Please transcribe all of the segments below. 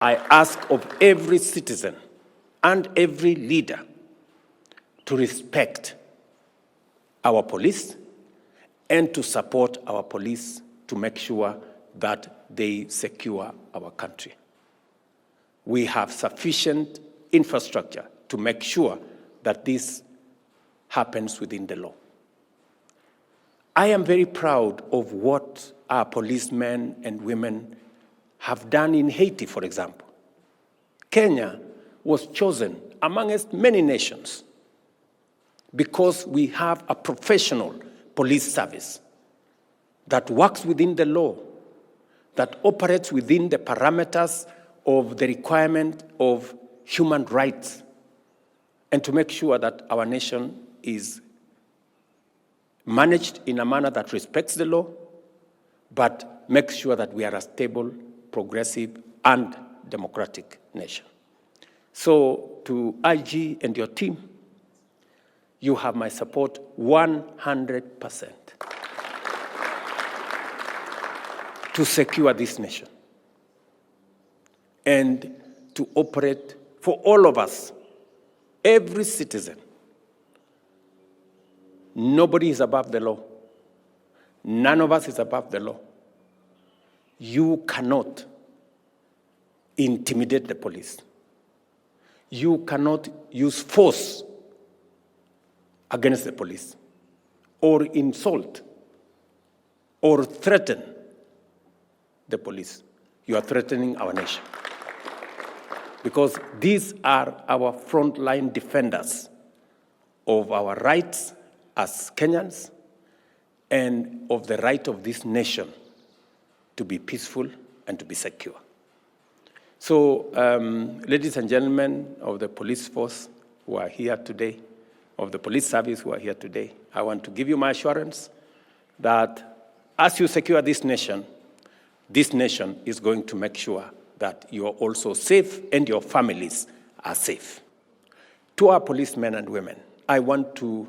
I ask of every citizen and every leader to respect our police and to support our police to make sure that they secure our country. We have sufficient infrastructure to make sure that this happens within the law. I am very proud of what our policemen and women have done in Haiti, for example. Kenya was chosen amongst many nations because we have a professional police service that works within the law, that operates within the parameters of the requirement of human rights, and to make sure that our nation is managed in a manner that respects the law, but makes sure that we are a stable, progressive, and democratic nation. So to IG and your team, you have my support 100% to secure this nation and to operate for all of us, every citizen. Nobody is above the law. None of us is above the law. You cannot intimidate the police. You cannot use force against the police, or insult, or threaten the police. You are threatening our nation. Because these are our frontline defenders of our rights as Kenyans and of the right of this nation to be peaceful and to be secure. So, ladies and gentlemen of the police force who are here today, of the police service who are here today, I want to give you my assurance that as you secure this nation is going to make sure that you are also safe and your families are safe. To our policemen and women, I want to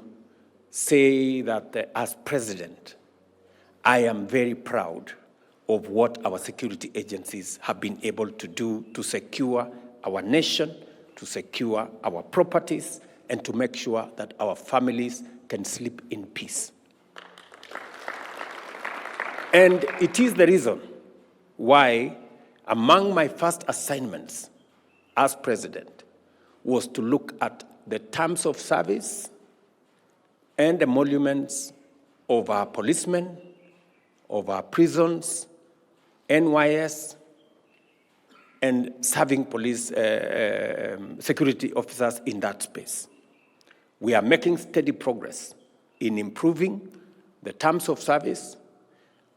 say that as president, I am very proud of what our security agencies have been able to do to secure our nation, to secure our properties, and to make sure that our families can sleep in peace. And it is the reason why among my first assignments as president was to look at the terms of service and emoluments of our policemen, of our prisons, NYS, and serving police security officers in that space. We are making steady progress in improving the terms of service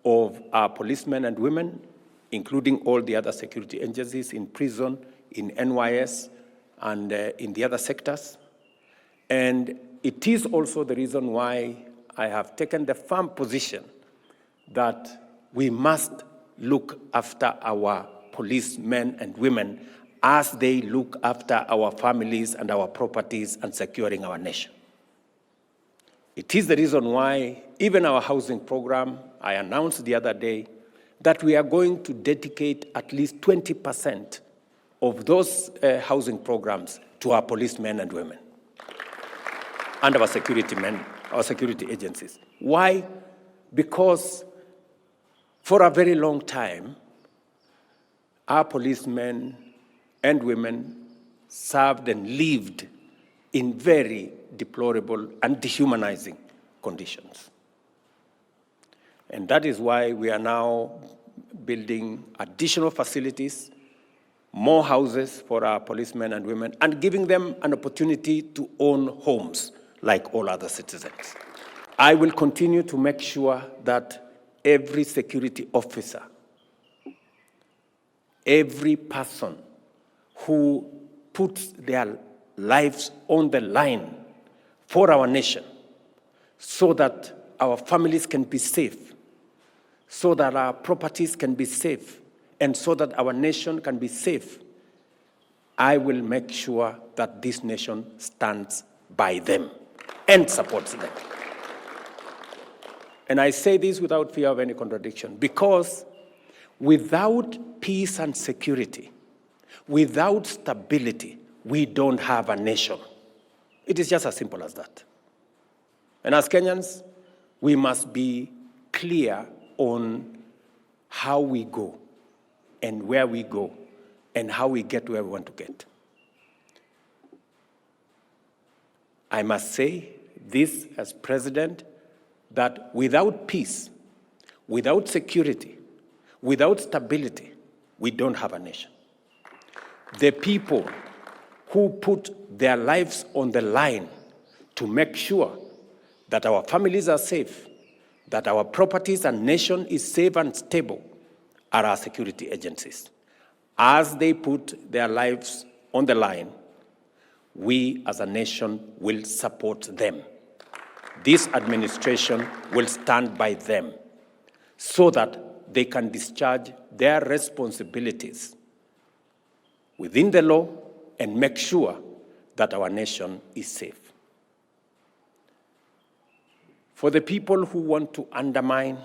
of our policemen and women, including all the other security agencies in prison, in NYS, and in the other sectors. And it is also the reason why I have taken the firm position that we must look after our policemen and women as they look after our families and our properties and securing our nation. It is the reason why even our housing program, I announced the other day that we are going to dedicate at least 20% of those housing programs to our policemen and women and our security men, our security agencies. Why? Because for a very long time, our policemen and women served and lived in very deplorable and dehumanizing conditions. And that is why we are now building additional facilities, more houses for our policemen and women, and giving them an opportunity to own homes like all other citizens. I will continue to make sure that every security officer, every person who puts their lives on the line for our nation so that our families can be safe, so that our properties can be safe, and so that our nation can be safe, I will make sure that this nation stands by them and supports them. And I say this without fear of any contradiction, because without peace and security, Without stability, we don't have a nation. It is just as simple as that. And as Kenyans, we must be clear on how we go and where we go and how we get where we want to get. I must say this as president, that without peace, without security, without stability, we don't have a nation. The people who put their lives on the line to make sure that our families are safe, that our properties and nation is safe and stable, are our security agencies. As they put their lives on the line, we as a nation will support them. This administration will stand by them so that they can discharge their responsibilities within the law and make sure that our nation is safe. For the people who want to undermine,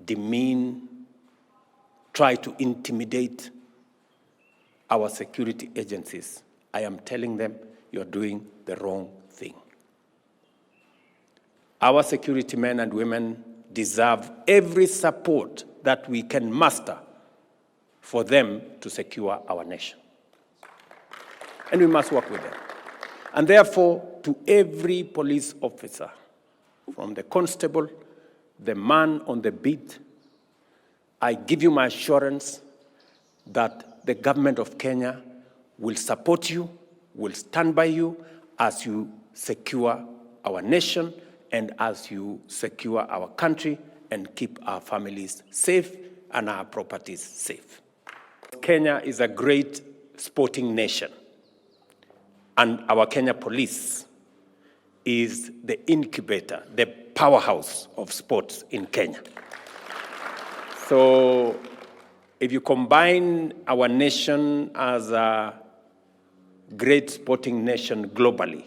demean, try to intimidate our security agencies, I am telling them you're doing the wrong thing. Our security men and women deserve every support that we can muster for them to secure our nation. And we must work with them. And therefore, to every police officer, from the constable, the man on the beat, I give you my assurance that the government of Kenya will support you, will stand by you as you secure our nation and as you secure our country and keep our families safe and our properties safe. Kenya is a great sporting nation, and our Kenya Police is the incubator, the powerhouse of sports in Kenya. So if you combine our nation as a great sporting nation globally,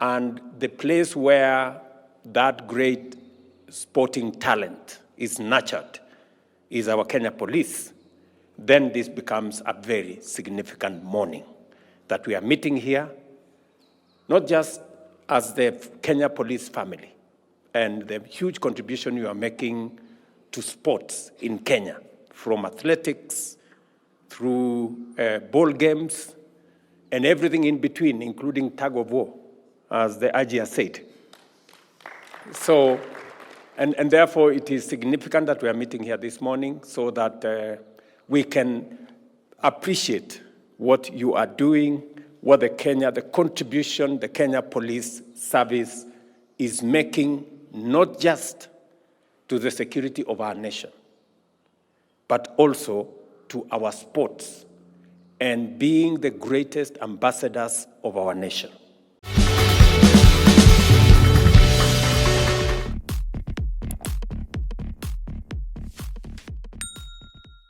and the place where that great sporting talent is nurtured is our Kenya Police, then this becomes a very significant morning that we are meeting here, not just as the Kenya Police family and the huge contribution you are making to sports in Kenya, from athletics through ball games and everything in between, including tug of war, as the IG has said. So, and therefore it is significant that we are meeting here this morning so that we can appreciate what you are doing, what the contribution the Kenya Police Service is making, not just to the security of our nation, but also to our sports and being the greatest ambassadors of our nation.